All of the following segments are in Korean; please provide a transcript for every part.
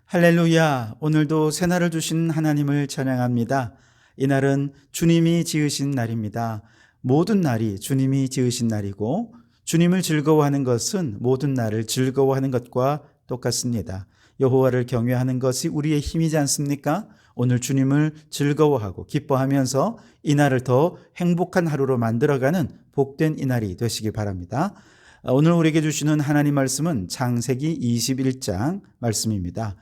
할렐루야. 오늘도 새날을 주신 하나님을 찬양합니다. 이날은 주님이 지으신 날입니다. 모든 날이 주님이 지으신 날이고 주님을 즐거워하는 것은 모든 날을 즐거워하는 것과 똑같습니다. 여호와를 경외하는 것이 우리의 힘이지 않습니까? 오늘 주님을 즐거워하고 기뻐하면서 이 날을 더 행복한 하루로 만들어가는 복된 이날이 되시기 바랍니다. 오늘 우리에게 주시는 하나님 말씀은 창세기 21장 말씀입니다.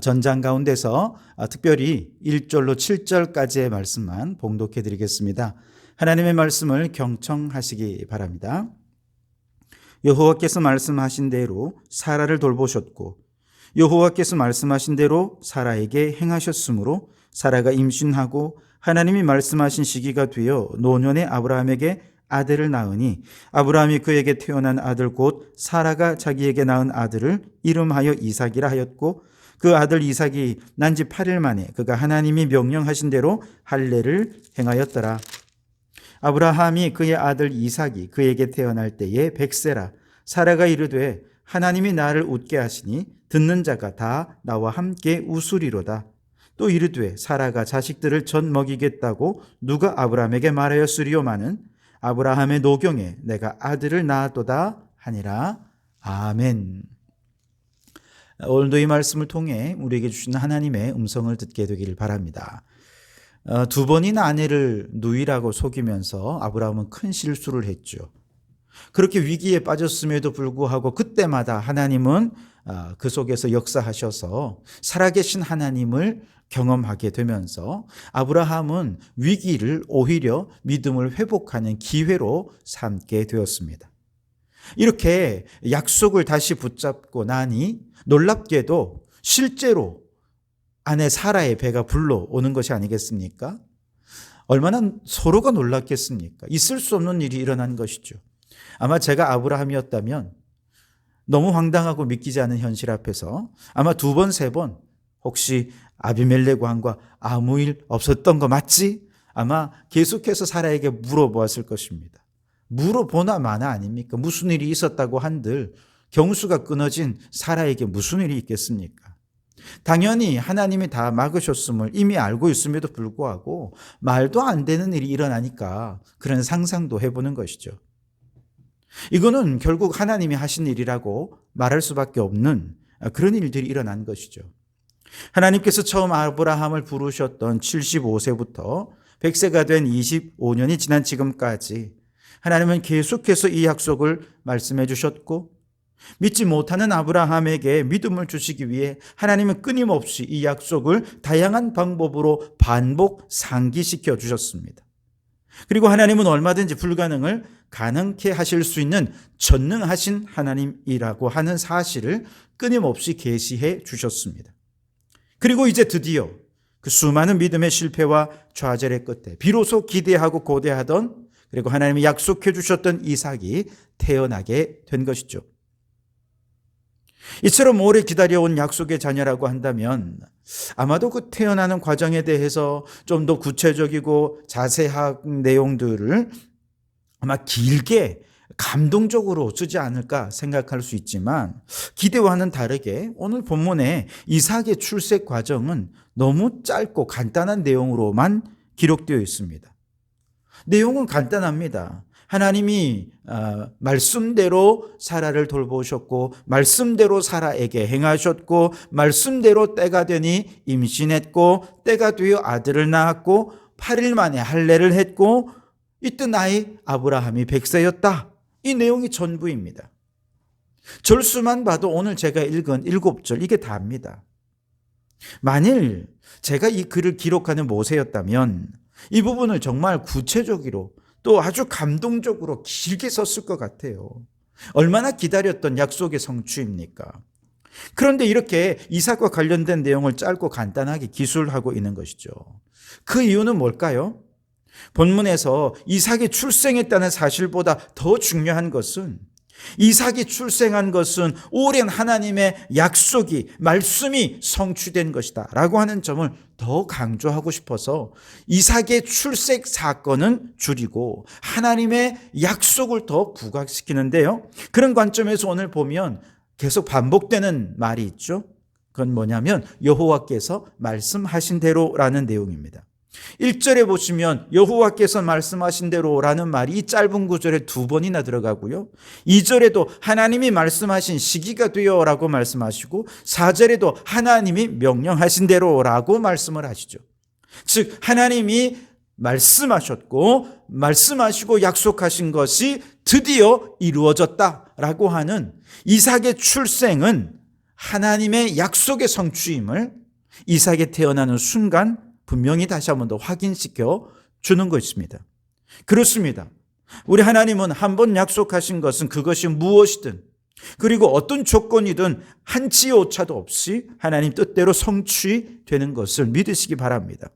전장 가운데서 특별히 1절로 7절까지의 말씀만 봉독해 드리겠습니다. 하나님의 말씀을 경청하시기 바랍니다. 여호와께서 말씀하신 대로 사라를 돌보셨고 여호와께서 말씀하신 대로 사라에게 행하셨으므로 사라가 임신하고 하나님이 말씀하신 시기가 되어 노년의 아브라함에게 아들을 낳으니 아브라함이 그에게 태어난 아들 곧 사라가 자기에게 낳은 아들을 이름하여 이삭이라 하였고 그 아들 이삭이 난 지 8일 만에 그가 하나님이 명령하신 대로 할례를 행하였더라. 아브라함이 그의 아들 이삭이 그에게 태어날 때에 100세라. 사라가 이르되 하나님이 나를 웃게 하시니 듣는 자가 다 나와 함께 웃으리로다. 또 이르되 사라가 자식들을 전 먹이겠다고 누가 아브라함에게 말하였으리요마는 아브라함의 노경에 내가 아들을 낳았도다 하니라. 아멘. 오늘도 이 말씀을 통해 우리에게 주시는 하나님의 음성을 듣게 되기를 바랍니다. 두 번이나 아내를 누이라고 속이면서 아브라함은 큰 실수를 했죠. 그렇게 위기에 빠졌음에도 불구하고 그때마다 하나님은 그 속에서 역사하셔서 살아계신 하나님을 경험하게 되면서 아브라함은 위기를 오히려 믿음을 회복하는 기회로 삼게 되었습니다. 이렇게 약속을 다시 붙잡고 나니 놀랍게도 실제로 아내 사라의 배가 불러오는 것이 아니겠습니까? 얼마나 서로가 놀랐겠습니까? 있을 수 없는 일이 일어난 것이죠. 아마 제가 아브라함이었다면 너무 황당하고 믿기지 않은 현실 앞에서 아마 2번, 3번 혹시 아비멜렉 왕과 아무 일 없었던 거 맞지? 아마 계속해서 사라에게 물어보았을 것입니다. 물어보나 마나 아닙니까? 무슨 일이 있었다고 한들 경수가 끊어진 사라에게 무슨 일이 있겠습니까? 당연히 하나님이 다 막으셨음을 이미 알고 있음에도 불구하고 말도 안 되는 일이 일어나니까 그런 상상도 해보는 것이죠. 이거는 결국 하나님이 하신 일이라고 말할 수밖에 없는 그런 일들이 일어난 것이죠. 하나님께서 처음 아브라함을 부르셨던 75세부터 100세가 된 25년이 지난 지금까지 하나님은 계속해서 이 약속을 말씀해 주셨고 믿지 못하는 아브라함에게 믿음을 주시기 위해 하나님은 끊임없이 이 약속을 다양한 방법으로 반복 상기시켜 주셨습니다. 그리고 하나님은 얼마든지 불가능을 가능케 하실 수 있는 전능하신 하나님이라고 하는 사실을 끊임없이 계시해 주셨습니다. 그리고 이제 드디어 그 수많은 믿음의 실패와 좌절의 끝에 비로소 기대하고 고대하던 그리고 하나님이 약속해 주셨던 이삭이 태어나게 된 것이죠. 이처럼 오래 기다려온 약속의 자녀라고 한다면 아마도 그 태어나는 과정에 대해서 좀 더 구체적이고 자세한 내용들을 아마 길게 감동적으로 쓰지 않을까 생각할 수 있지만 기대와는 다르게 오늘 본문의 이삭의 출생 과정은 너무 짧고 간단한 내용으로만 기록되어 있습니다. 내용은 간단합니다. 하나님이 말씀대로 사라를 돌보셨고 말씀대로 사라에게 행하셨고 말씀대로 때가 되니 임신했고 때가 되어 아들을 낳았고 8일 만에 할례를 했고 이때 나이 아브라함이 100세였다. 이 내용이 전부입니다. 절수만 봐도 오늘 제가 읽은 7절 이게 다입니다. 만일 제가 이 글을 기록하는 모세였다면 이 부분을 정말 구체적으로 또 아주 감동적으로 길게 썼을 것 같아요. 얼마나 기다렸던 약속의 성취입니까? 그런데 이렇게 이삭과 관련된 내용을 짧고 간단하게 기술하고 있는 것이죠. 그 이유는 뭘까요? 본문에서 이삭이 출생했다는 사실보다 더 중요한 것은 이삭이 출생한 것은 오랜 하나님의 약속이 말씀이 성취된 것이다 라고 하는 점을 더 강조하고 싶어서 이삭의 출생 사건은 줄이고 하나님의 약속을 더 부각시키는데요. 그런 관점에서 오늘 보면 계속 반복되는 말이 있죠. 그건 뭐냐면 여호와께서 말씀하신 대로라는 내용입니다. 1절에 보시면 여호와께서 말씀하신 대로라는 말이 이 짧은 구절에 2번이나 들어가고요. 2절에도 하나님이 말씀하신 시기가 되어라고 말씀하시고 4절에도 하나님이 명령하신 대로라고 말씀을 하시죠. 즉 하나님이 말씀하시고 약속하신 것이 드디어 이루어졌다라고 하는 이삭의 출생은 하나님의 약속의 성취임을 이삭이 태어나는 순간 분명히 다시 한 번 더 확인시켜 주는 것입니다. 그렇습니다. 우리 하나님은 한 번 약속하신 것은 그것이 무엇이든 그리고 어떤 조건이든 한치의 오차도 없이 하나님 뜻대로 성취되는 것을 믿으시기 바랍니다.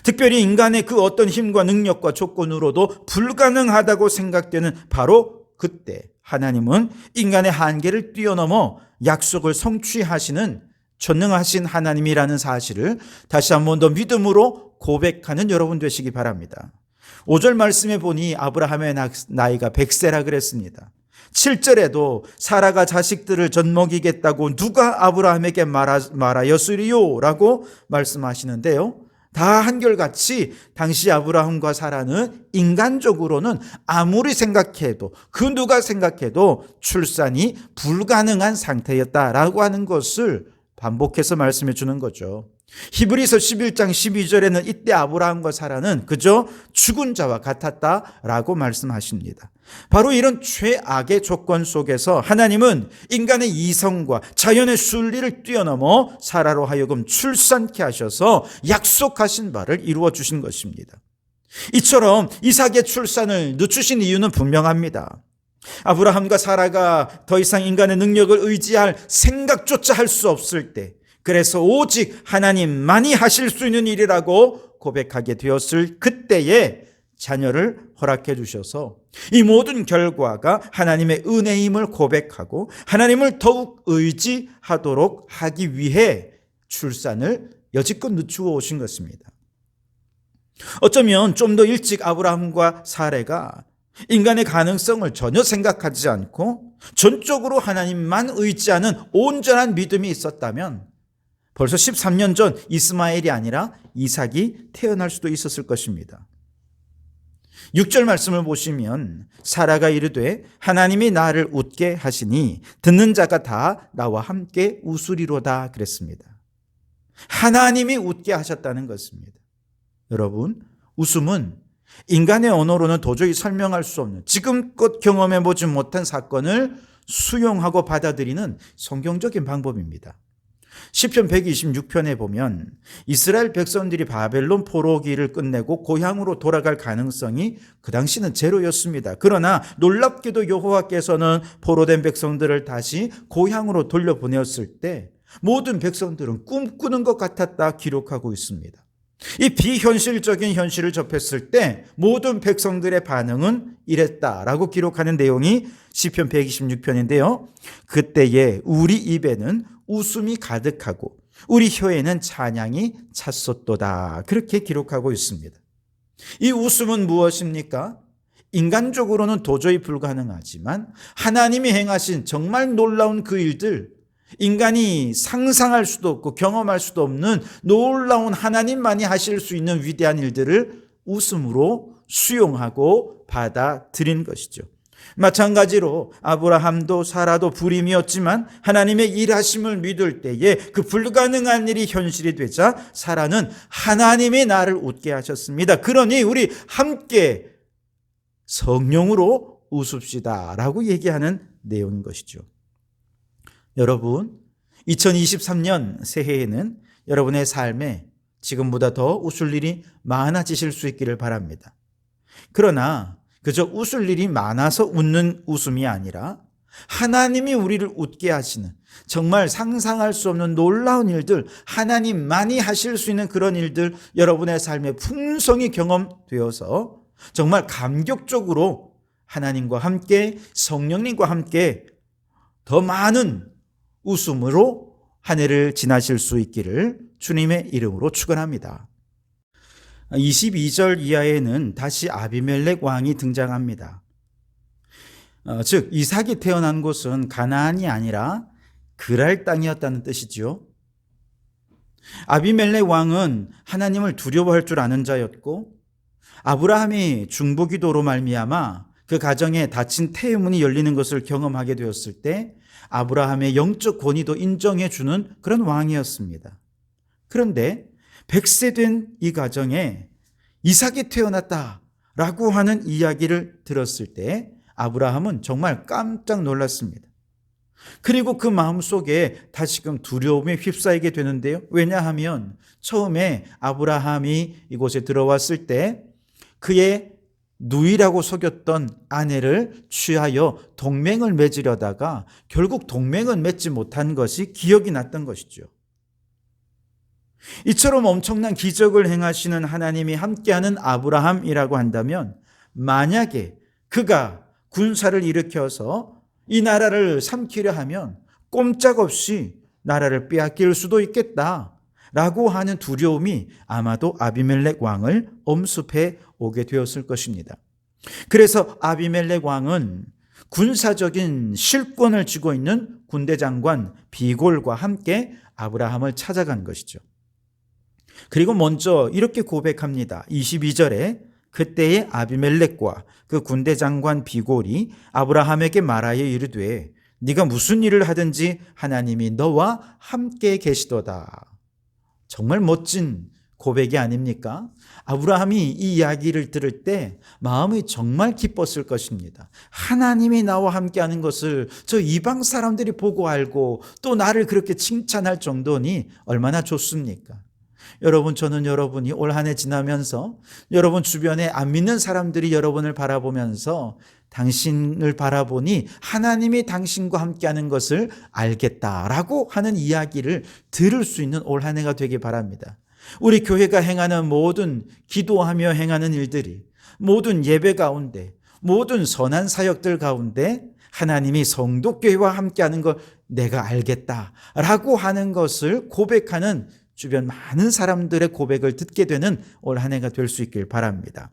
특별히 인간의 그 어떤 힘과 능력과 조건으로도 불가능하다고 생각되는 바로 그때 하나님은 인간의 한계를 뛰어넘어 약속을 성취하시는 전능하신 하나님이라는 사실을 다시 한 번 더 믿음으로 고백하는 여러분 되시기 바랍니다. 5절 말씀에 보니 아브라함의 나이가 100세라 그랬습니다. 7절에도 사라가 자식들을 젖먹이겠다고 누가 아브라함에게 말하였으리요? 라고 말씀하시는데요. 다 한결같이 당시 아브라함과 사라는 인간적으로는 아무리 생각해도 그 누가 생각해도 출산이 불가능한 상태였다라고 하는 것을 반복해서 말씀해 주는 거죠. 히브리서 11장 12절에는 이때 아브라함과 사라는 그저 죽은 자와 같았다라고 말씀하십니다. 바로 이런 최악의 조건 속에서 하나님은 인간의 이성과 자연의 순리를 뛰어넘어 사라로 하여금 출산케 하셔서 약속하신 바를 이루어 주신 것입니다. 이처럼 이삭의 출산을 늦추신 이유는 분명합니다. 아브라함과 사라가 더 이상 인간의 능력을 의지할 생각조차 할 수 없을 때, 그래서 오직 하나님만이 하실 수 있는 일이라고 고백하게 되었을 그때에 자녀를 허락해 주셔서 이 모든 결과가 하나님의 은혜임을 고백하고 하나님을 더욱 의지하도록 하기 위해 출산을 여지껏 늦추어 오신 것입니다. 어쩌면 좀 더 일찍 아브라함과 사라가 인간의 가능성을 전혀 생각하지 않고 전적으로 하나님만 의지하는 온전한 믿음이 있었다면 벌써 13년 전 이스마엘이 아니라 이삭이 태어날 수도 있었을 것입니다. 6절 말씀을 보시면 사라가 이르되 하나님이 나를 웃게 하시니 듣는 자가 다 나와 함께 웃으리로다 그랬습니다. 하나님이 웃게 하셨다는 것입니다. 여러분, 웃음은 인간의 언어로는 도저히 설명할 수 없는 지금껏 경험해보지 못한 사건을 수용하고 받아들이는 성경적인 방법입니다. 시편 126편에 보면 이스라엘 백성들이 바벨론 포로기를 끝내고 고향으로 돌아갈 가능성이 그 당시는 제로였습니다. 그러나 놀랍게도 여호와께서는 포로된 백성들을 다시 고향으로 돌려보냈을 때 모든 백성들은 꿈꾸는 것 같았다 기록하고 있습니다. 이 비현실적인 현실을 접했을 때 모든 백성들의 반응은 이랬다라고 기록하는 내용이 시편 126편인데요. 그때에 우리 입에는 웃음이 가득하고 우리 혀에는 찬양이 찼었도다. 그렇게 기록하고 있습니다. 이 웃음은 무엇입니까? 인간적으로는 도저히 불가능하지만 하나님이 행하신 정말 놀라운 그 일들, 인간이 상상할 수도 없고 경험할 수도 없는 놀라운 하나님만이 하실 수 있는 위대한 일들을 웃음으로 수용하고 받아들인 것이죠. 마찬가지로 아브라함도 사라도 불임이었지만 하나님의 일하심을 믿을 때에 그 불가능한 일이 현실이 되자 사라는 하나님이 나를 웃게 하셨습니다. 그러니 우리 함께 성령으로 웃읍시다 라고 얘기하는 내용인 것이죠. 여러분, 2023년 새해에는 여러분의 삶에 지금보다 더 웃을 일이 많아지실 수 있기를 바랍니다. 그러나 그저 웃을 일이 많아서 웃는 웃음이 아니라 하나님이 우리를 웃게 하시는 정말 상상할 수 없는 놀라운 일들, 하나님만이 하실 수 있는 그런 일들 여러분의 삶에 풍성히 경험되어서 정말 감격적으로 하나님과 함께 성령님과 함께 더 많은 웃음으로 한 해를 지나실 수 있기를 주님의 이름으로 축원합니다. 22절 이하에는 다시 아비멜렉 왕이 등장합니다. 즉 이삭이 태어난 곳은 가나안이 아니라 그랄 땅이었다는 뜻이지요. 아비멜렉 왕은 하나님을 두려워할 줄 아는 자였고, 아브라함이 중보기도로 말미암아 그 가정에 닫힌 태문이 열리는 것을 경험하게 되었을 때 아브라함의 영적 권위도 인정해 주는 그런 왕이었습니다. 그런데 100세 된 이 가정에 이삭이 태어났다라고 하는 이야기를 들었을 때 아브라함은 정말 깜짝 놀랐습니다. 그리고 그 마음속에 다시금 두려움에 휩싸이게 되는데요. 왜냐하면 처음에 아브라함이 이곳에 들어왔을 때 그의 누이라고 속였던 아내를 취하여 동맹을 맺으려다가 결국 동맹을 맺지 못한 것이 기억이 났던 것이죠. 이처럼 엄청난 기적을 행하시는 하나님이 함께하는 아브라함이라고 한다면 만약에 그가 군사를 일으켜서 이 나라를 삼키려 하면 꼼짝없이 나라를 빼앗길 수도 있겠다라고 하는 두려움이 아마도 아비멜렉 왕을 엄습해 오게 되었을 것입니다. 그래서 아비멜렉 왕은 군사적인 실권을 쥐고 있는 군대 장관 비골과 함께 아브라함을 찾아간 것이죠. 그리고 먼저 이렇게 고백합니다. 22절에 그때의 아비멜렉과 그 군대 장관 비골이 아브라함에게 말하여 이르되 네가 무슨 일을 하든지 하나님이 너와 함께 계시도다. 정말 멋진 고백이 아닙니까? 아브라함이 이 이야기를 들을 때 마음이 정말 기뻤을 것입니다. 하나님이 나와 함께하는 것을 저 이방 사람들이 보고 알고 또 나를 그렇게 칭찬할 정도니 얼마나 좋습니까? 여러분, 저는 여러분이 올 한 해 지나면서 여러분 주변에 안 믿는 사람들이 여러분을 바라보면서 당신을 바라보니 하나님이 당신과 함께하는 것을 알겠다라고 하는 이야기를 들을 수 있는 올 한 해가 되길 바랍니다. 우리 교회가 행하는 모든 기도하며 행하는 일들이, 모든 예배 가운데, 모든 선한 사역들 가운데 하나님이 성도교회와 함께하는 걸 내가 알겠다라고 하는 것을 고백하는 주변 많은 사람들의 고백을 듣게 되는 올 한 해가 될 수 있길 바랍니다.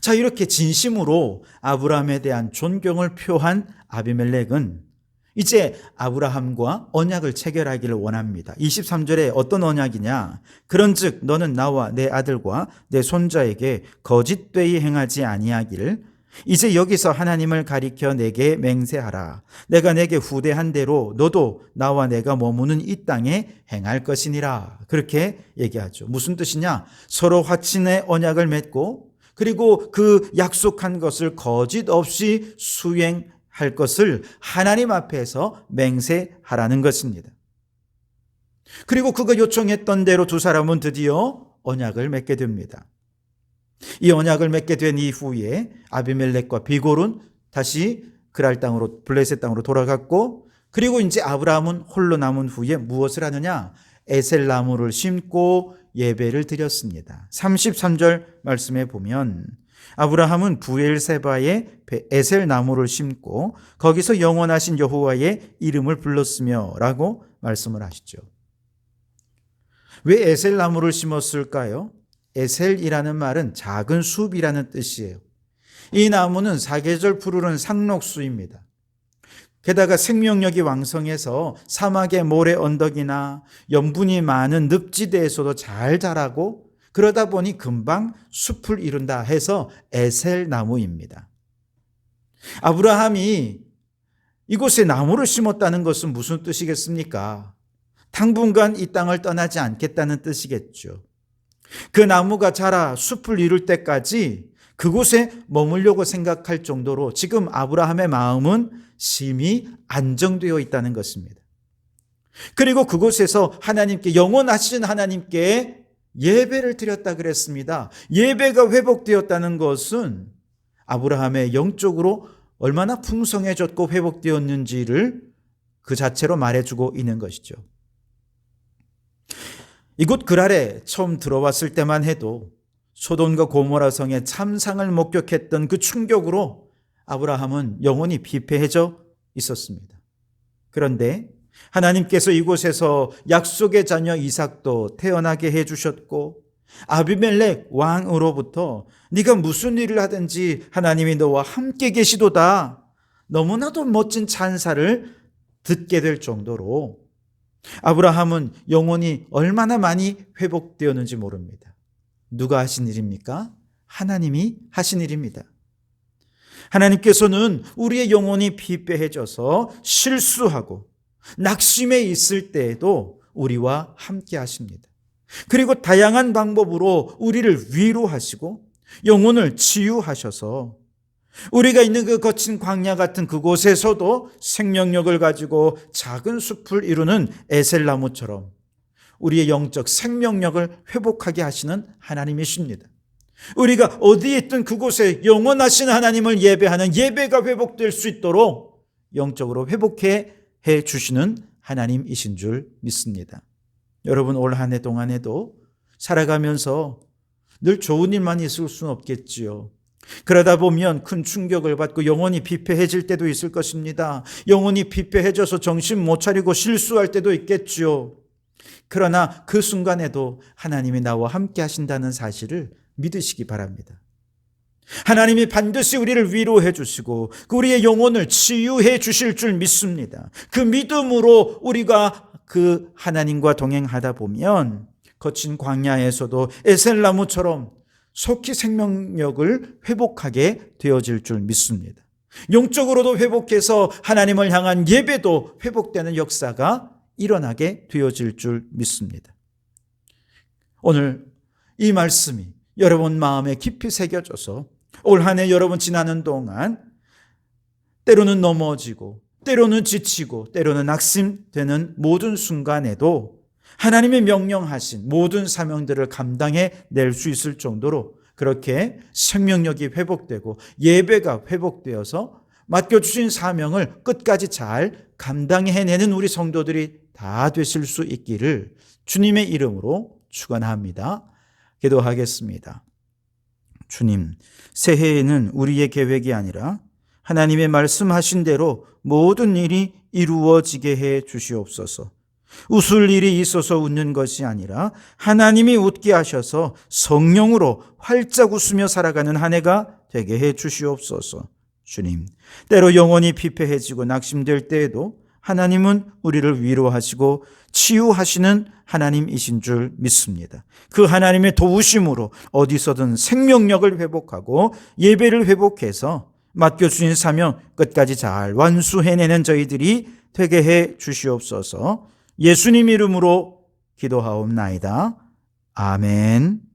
자, 이렇게 진심으로 아브라함에 대한 존경을 표한 아비멜렉은 이제 아브라함과 언약을 체결하기를 원합니다. 23절에 어떤 언약이냐? 그런즉 너는 나와 내 아들과 내 손자에게 거짓되이 행하지 아니하기를 이제 여기서 하나님을 가리켜 내게 맹세하라. 내가 내게 후대한 대로 너도 나와 내가 머무는 이 땅에 행할 것이니라. 그렇게 얘기하죠. 무슨 뜻이냐? 서로 화친의 언약을 맺고 그리고 그 약속한 것을 거짓 없이 수행할 것을 하나님 앞에서 맹세하라는 것입니다. 그리고 그가 요청했던 대로 두 사람은 드디어 언약을 맺게 됩니다. 이 언약을 맺게 된 이후에 아비멜렉과 비골은 다시 그랄 땅으로, 블레셋 땅으로 돌아갔고, 그리고 이제 아브라함은 홀로 남은 후에 무엇을 하느냐? 에셀 나무를 심고 예배를 드렸습니다. 33절 말씀에 보면 아브라함은 부엘세바에 에셀 나무를 심고 거기서 영원하신 여호와의 이름을 불렀으며 라고 말씀을 하시죠. 왜 에셀 나무를 심었을까요? 에셀이라는 말은 작은 숲이라는 뜻이에요. 이 나무는 사계절 푸르른 상록수입니다. 게다가 생명력이 왕성해서 사막의 모래 언덕이나 염분이 많은 늪지대에서도 잘 자라고 그러다 보니 금방 숲을 이룬다 해서 에셀 나무입니다. 아브라함이 이곳에 나무를 심었다는 것은 무슨 뜻이겠습니까? 당분간 이 땅을 떠나지 않겠다는 뜻이겠죠. 그 나무가 자라 숲을 이룰 때까지 그곳에 머물려고 생각할 정도로 지금 아브라함의 마음은 심히 안정되어 있다는 것입니다. 그리고 그곳에서 하나님께, 영원하신 하나님께 예배를 드렸다 그랬습니다. 예배가 회복되었다는 것은 아브라함의 영적으로 얼마나 풍성해졌고 회복되었는지를 그 자체로 말해주고 있는 것이죠. 이곳 그랄에 처음 들어왔을 때만 해도 소돔과 고모라 성의 참상을 목격했던 그 충격으로 아브라함은 영혼이 피폐해져 있었습니다. 그런데 하나님께서 이곳에서 약속의 자녀 이삭도 태어나게 해주셨고 아비멜렉 왕으로부터 네가 무슨 일을 하든지 하나님이 너와 함께 계시도다, 너무나도 멋진 찬사를 듣게 될 정도로 아브라함은 영혼이 얼마나 많이 회복되었는지 모릅니다. 누가 하신 일입니까? 하나님이 하신 일입니다. 하나님께서는 우리의 영혼이 피폐해져서 실수하고 낙심해 있을 때에도 우리와 함께 하십니다. 그리고 다양한 방법으로 우리를 위로하시고 영혼을 치유하셔서 우리가 있는 그 거친 광야 같은 그곳에서도 생명력을 가지고 작은 숲을 이루는 에셀나무처럼 우리의 영적 생명력을 회복하게 하시는 하나님이십니다. 우리가 어디에 있든 그곳에 영원하신 하나님을 예배하는 예배가 회복될 수 있도록 영적으로 회복해 주시는 하나님이신 줄 믿습니다. 여러분, 올 한 해 동안에도 살아가면서 늘 좋은 일만 있을 수는 없겠지요. 그러다 보면 큰 충격을 받고 영혼이 피폐해질 때도 있을 것입니다. 영혼이 피폐해져서 정신 못 차리고 실수할 때도 있겠지요. 그러나 그 순간에도 하나님이 나와 함께 하신다는 사실을 믿으시기 바랍니다. 하나님이 반드시 우리를 위로해 주시고 우리의 영혼을 치유해 주실 줄 믿습니다. 그 믿음으로 우리가 그 하나님과 동행하다 보면 거친 광야에서도 에셀나무처럼 속히 생명력을 회복하게 되어질 줄 믿습니다. 영적으로도 회복해서 하나님을 향한 예배도 회복되는 역사가 일어나게 되어질 줄 믿습니다. 오늘 이 말씀이 여러분 마음에 깊이 새겨져서 올 한 해 여러분 지나는 동안 때로는 넘어지고 때로는 지치고 때로는 낙심되는 모든 순간에도 하나님의 명령하신 모든 사명들을 감당해 낼 수 있을 정도로 그렇게 생명력이 회복되고 예배가 회복되어서 맡겨주신 사명을 끝까지 잘 감당해내는 우리 성도들이 다 되실 수 있기를 주님의 이름으로 축원합니다. 기도하겠습니다. 주님, 새해에는 우리의 계획이 아니라 하나님의 말씀하신 대로 모든 일이 이루어지게 해 주시옵소서. 웃을 일이 있어서 웃는 것이 아니라 하나님이 웃게 하셔서 성령으로 활짝 웃으며 살아가는 한 해가 되게 해 주시옵소서. 주님, 때로 영혼이 피폐해지고 낙심될 때에도 하나님은 우리를 위로하시고 치유하시는 하나님이신 줄 믿습니다. 그 하나님의 도우심으로 어디서든 생명력을 회복하고 예배를 회복해서 맡겨주신 사명 끝까지 잘 완수해내는 저희들이 되게 해 주시옵소서. 예수님 이름으로 기도하옵나이다. 아멘.